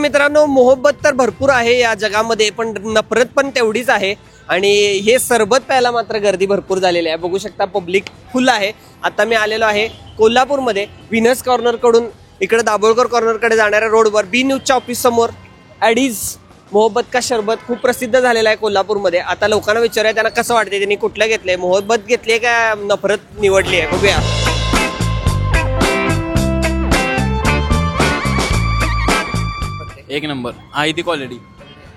मित्रांनो, मोहब्बत तर भरपूर आहे या जगामध्ये, पण नफरत पण तेवढीच आहे. आणि हे सरबत प्यायला मात्र गर्दी भरपूर झालेली आहे. बघू शकता पब्लिक फुल आहे. आता मी आलेलो आहे कोल्हापूरमध्ये व्हीनस कॉर्नर कडून इकडे दाभोळकर कॉर्नरकडे जाणाऱ्या रोडवर बी न्यूजच्या ऑफिस समोर ॲडीज मोहब्बत का शरबत खूप प्रसिद्ध झालेला आहे कोल्हापूरमध्ये. आता लोकांना विचारूया त्यांना कसं वाटते, त्यांनी कुठलं घेतलंय, मोहब्बत घेतली का नफरत निवडली आहे, बघूया. एक नंबर आहे ती क्वालिटी.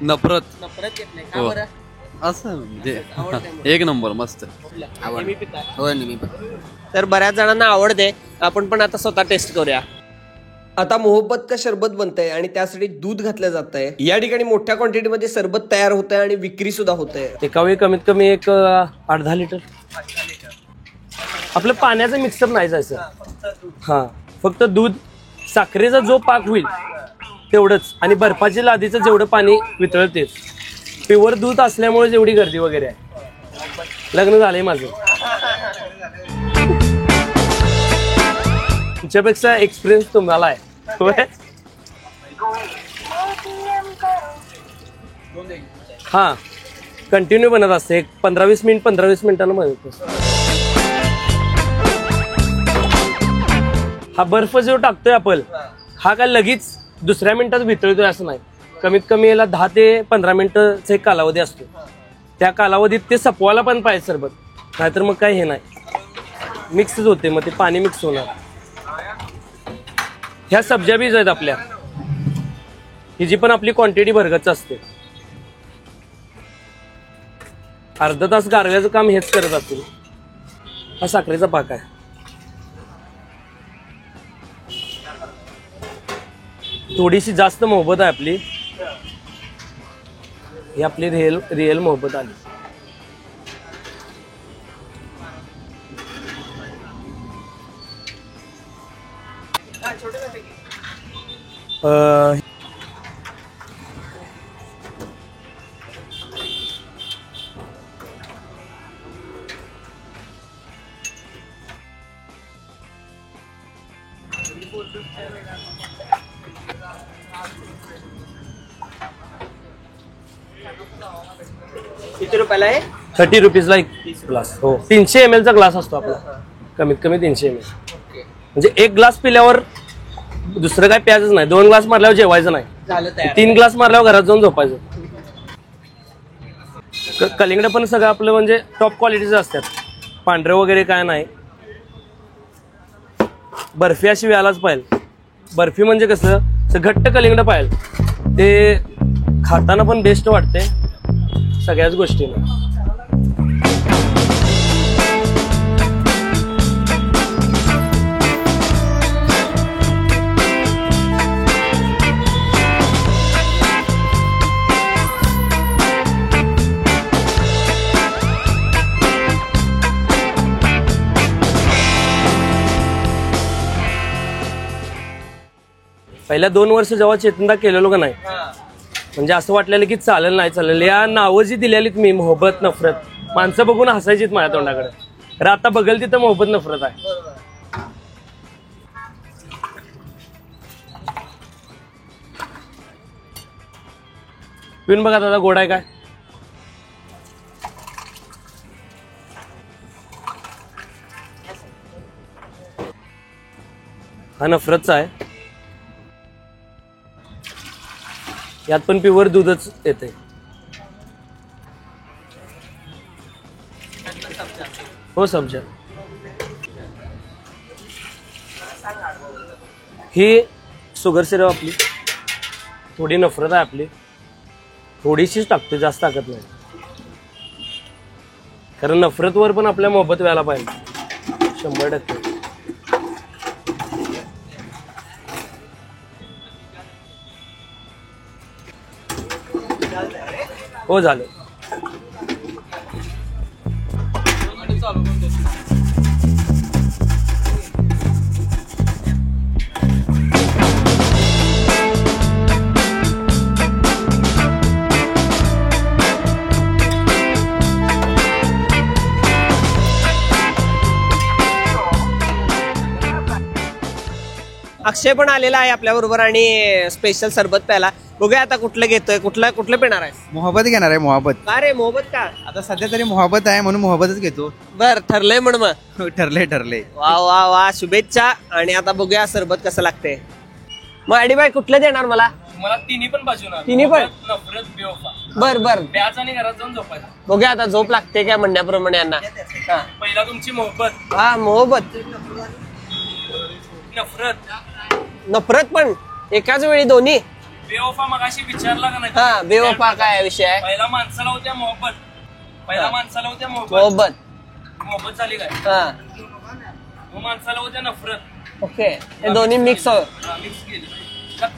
नफरत घेतलंय का बरं? असं म्हणजे एक नंबर मस्त. तर बऱ्याच जणांना आवडते. आपण पण आता स्वतः टेस्ट करूया. आता मोहब्बत का शरबत बनतंय आणि त्यासाठी दूध घातलं जात आहे. या ठिकाणी मोठ्या क्वांटिटीमध्ये सरबत तयार होत आहे आणि विक्री सुद्धा होत आहे. एका वेळी कमीत कमी एक 8-10 लिटर. आपलं पाण्याचं मिक्सर नाही जायचं. हा, फक्त दूध, साखरेचा जो पाक होईल तेवढंच आणि बर्फाच्या लादीचं जेवढं पाणी वितळतेच. प्युअर दूध असल्यामुळे जेवढी गर्दी वगैरे आहे. लग्न झालंय माझं. तुमच्यापेक्षा एक्सपिरियन्स तुम्हाला आहे. हा, कंटिन्यू बनत असते. एक 15-20 मिनिटांना बनत असते. हा बर्फ जो टाकतोय आपण, हा काय लगेच दुसऱ्या मिनिटात वितळतोय असं नाही. कमीत कमी याला 10 ते 15 मिनिटाचा एक कालावधी असतो. त्या कालावधीत ते सपवायला पण पाहिजे सरबत, नाहीतर मग काय हे नाही, मिक्सच होते. मग ते पाणी मिक्स होणार. ह्या सब्जा बीज आहेत आपल्या, ही जी पण आपली क्वांटिटी भरगच असते. अर्धा तास गारव्याचं काम हेच करत असतो. हा साखरेचा पाक आहे. थोडीशी जास्त मोहब्बत आहे आपली. ही आपली रिअल मोहब्बत आली. किती रुपयाला आहे? 30 रुपीजला एक ग्लास. हो, 300 ml चा ग्लास असतो आपला. कमीत कमी 300 ml. म्हणजे एक ग्लास पिल्यावर दुसरं काय प्यायचंच नाही. 2 ग्लास मारल्यावर जेवायचं नाही. 3 ग्लास मारल्यावर घरात जाऊन झोपायचं. कलिंगड पण सगळं आपलं म्हणजे टॉप क्वालिटीचं असतात. पांढरं वगैरे काय नाही. बर्फी अशी व्यायलाच पाहिजे. बर्फी म्हणजे कसं घट्ट कलिंगड पाहिजे. ते खाताना पण बेस्ट वाटते सगळ्याच गोष्टींना. पहिल्या 2 वर्ष जेव्हा चेतनदा केलेलो का नाही, म्हणजे असं वाटलेलं की चालेल नाही चालेल. या नावं जी दिलेलीत मी, मोहब्बत नफरत, माणसं बघून हसायचीत माझ्या तोंडाकडे. तर आता बघेल तिथं मोहब्बत नफरत आहे. पिऊन बघा दादा, गोड आहे काय? हा नफरतचा आहे. यात पण प्युअर दूधच येते. हो, सब्जा. ही शुगर सिरप आपली. थोडी नफरत आहे आपली. थोडीशीच टाकते, जास्त टाकत नाही. कारण नफरतवर पण आपल्या मोहब्बत व्हायला पाहिजे 100%. हो, झालं. अक्षय पण आलेला आहे आपल्या बरोबर आणि स्पेशल सरबत प्यायला. बघूया आता कुठलं घेतोय, कुठलं पिणार आहे. मोहब्बत घेणार आहे मोहब्बत. का रे मोहब्बत का? आता सध्या तरी मोहब्बत आहे म्हणून मोहब्बतच घेतो. बर ठरलंय म्हण मग. ठरले. वा वा वा शुभेच्छा. आणि आता बघूया सरबत कसं लागते. मग अडीबाई कुठलं देणार मला? मला तिन्ही पण बाजूला तिन्ही पण? नफरत बेवफा बर प्याज आणि घरात जाऊन झोपायला. बघूया आता झोप लागते काय म्हणण्याप्रमाणे यांना. हा. पहिला तुमची मोहब्बत, हा मोहब्बत नफरत, नफरत पण एकाच वेळी दोन्ही. बेवफा मगाशी विचारला का नाही? हा बेवफा काय विषय आहे? पहिला माणसाला होत्या मोहब्बत, मोहब्बत झाली काय? हा मग माणसाला होत्या नफरत. ओके हे दोन्ही मिक्स हो. मिक्स केली.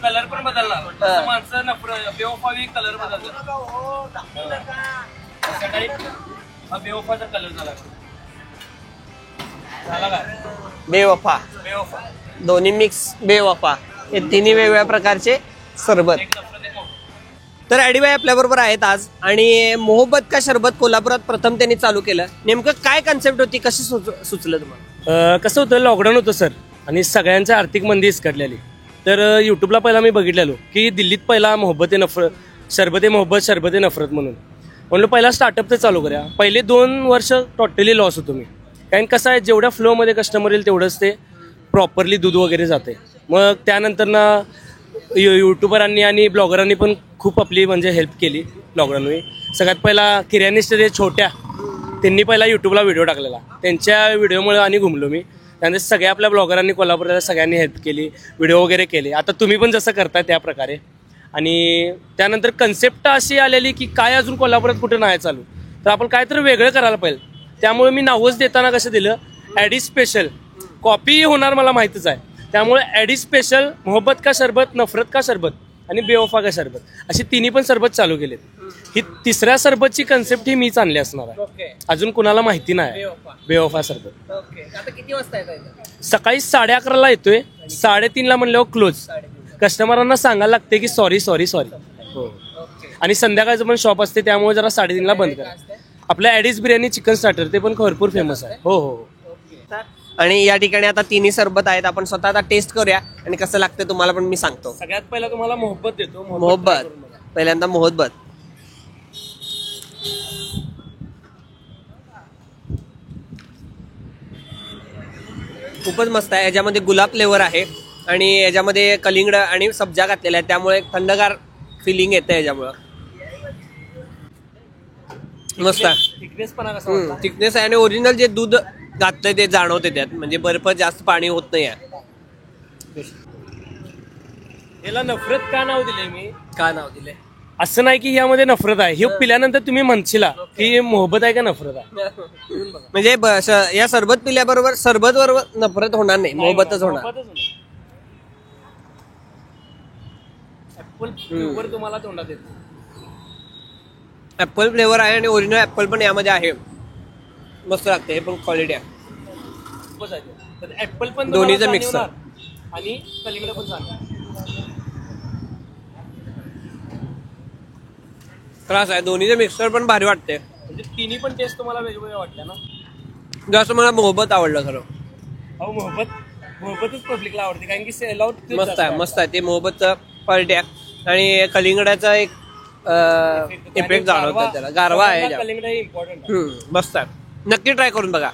कलर पण बदलला. हा. माणसं नफरत बेवफा कलर बदलला. सकाळी हा बेवफाचा कलर झाला काय? बेवफा बेवफा दोन्ही मिक्स बेवफा हे तिन्ही वेगवेगळ्या प्रकारचे सरबत. एक नफरत एक मोहब्बत. तर अडीबाई आपल्या बरोबर आहेत आज. आणि मोहब्बत का शरबत कोल्हापुरात प्रथम त्यांनी चालू केलं. नेमकं काय कन्सेप्ट होती, कशी सुचलं तुम्हाला? कसं होतं, लॉकडाऊन होतं सर आणि सगळ्यांच्या आर्थिक मंदी इसकडलेली. तर युट्यूबला पहिला मी बघितलेलो की दिल्लीत पहिला मोहब्बत ए नफरत, शरबत ए मोहब्बत, शरबत ए नफरत म्हणून पहिला स्टार्टअप ते चालू करूया. पहिले 2 वर्ष टोटली लॉस होतो मी. कारण कसं आहे, जेवढ्या फ्लोमध्ये कस्टमर येईल तेवढंच ते प्रॉपरली दूध वगैरे जाते. मग त्यानंतर ना युट्यूबरांनी आणि ब्लॉगरांनी पण खूप आपली म्हणजे हेल्प केली लॉकडाऊनमध्ये. सगळ्यात पहिला किराणी स्टोर छोट्या त्यांनी पहिला युट्यूबला व्हिडिओ टाकलेला. त्यांच्या व्हिडिओमुळे आणि घुमलो मी. त्यानंतर सगळ्या आपल्या ब्लॉगरांनी कोल्हापूरला सगळ्यांनी हेल्प केली, व्हिडिओ वगैरे केले. आता तुम्ही पण जसं करताय त्या प्रकारे. आणि त्यानंतर कन्सेप्ट अशी आलेली की काय अजून कोल्हापुरात कुठे नाही चालू, तर आपण काहीतरी वेगळं करायला पाहिजे. त्यामुळे मी नावच देताना कसं दिलं, ॲडी स्पेशल. कॉपी होणार मला माहितीच आहे. त्यामुळे ॲडी स्पेशल, मोहब्बत का शरबत, नफरत का शरबत आणि बेवफा का शरबत अशी तिन्ही पण सरबत चालू केलेत. ही तिसऱ्या सरबतची कन्सेप्ट ही मीच आणली असणार आहे. अजून कुणाला माहिती नाही बेवफा सरबत. आता किती वाजता येत? सकाळी 11:30 येतोय, 3:30 म्हणल्यावर क्लोज. कस्टमरांना सांगायला लागते की सॉरी. हो. आणि संध्याकाळचं पण शॉप असते, त्यामुळे जरा 3:30 बंद करा. आपल्या ॲडीज बिर्याणी चिकन स्टार्टर ते पण भरपूर फेमस आहे. हो. आणि या ठिकाणी आता तिन्ही सरबत आहेत. आपण स्वतः आता टेस्ट करूया आणि कसं लागतं तुम्हाला पण मी सांगतो. सगळ्यात पहिला तुम्हाला मोहब्बत देतो. मोहब्बत पहिल्यांदा मोहब्बत. खूपच मस्त आहे. याच्यामध्ये गुलाब फ्लेवर आहे आणि याच्यामध्ये कलिंगड आणि सब्जा घातलेला आहे, त्यामुळे थंडगार फिलिंग येते याच्यामुळं. मस्त आहे. थिकनेस पण आहे कसा थिकनेस आहे आणि ओरिजिनल जे दूध घातलंय ते जाणवते त्यात. म्हणजे बर्फ जास्त पाणी होत नाही आहे. याला नफरत का नाव दिले मी? का नाव दिले असं नाही की यामध्ये नफरत आहे. हे पिल्यानंतर तुम्ही म्हणशीला की मोहब्बत आहे का नफरत आहे. म्हणजे या सरबत पिल्याबरोबर सरबत बरोबर नफरत होणार नाही, मोहब्बतच होणार. ऍपल फ्लेवर तुम्हाला तोंडात येतो. ऍपल फ्लेवर आहे आणि ओरिजिनल ऍपल पण यामध्ये आहे. मस्त लागते. हे पण क्वालिटी आहे. ऍपल पण दोन्हीचं मिक्सर आणि कलिंगड पण चांगलं त्रास आहे. दोन्हीचं मिक्सर पण भारी वाटते. म्हणजे तिन्ही पण टेस्ट तुम्हाला वेगवेगळ्या वाटल्या ना. जास्त मला मोहब्बत आवडलं खरं. अहो मोहब्बतच पब्लिकला आवडते कारण की सेल आउट मस्त आहे. ते मोहब्बतचं क्वालिटी आहे आणि कलिंगडाचा एक इफेक्ट जाणवतो त्याला. गारवा आहे. कलिंगड हे इम्पॉर्टंट आहे. मस्त आहे. नक्की ट्राय करून बघा.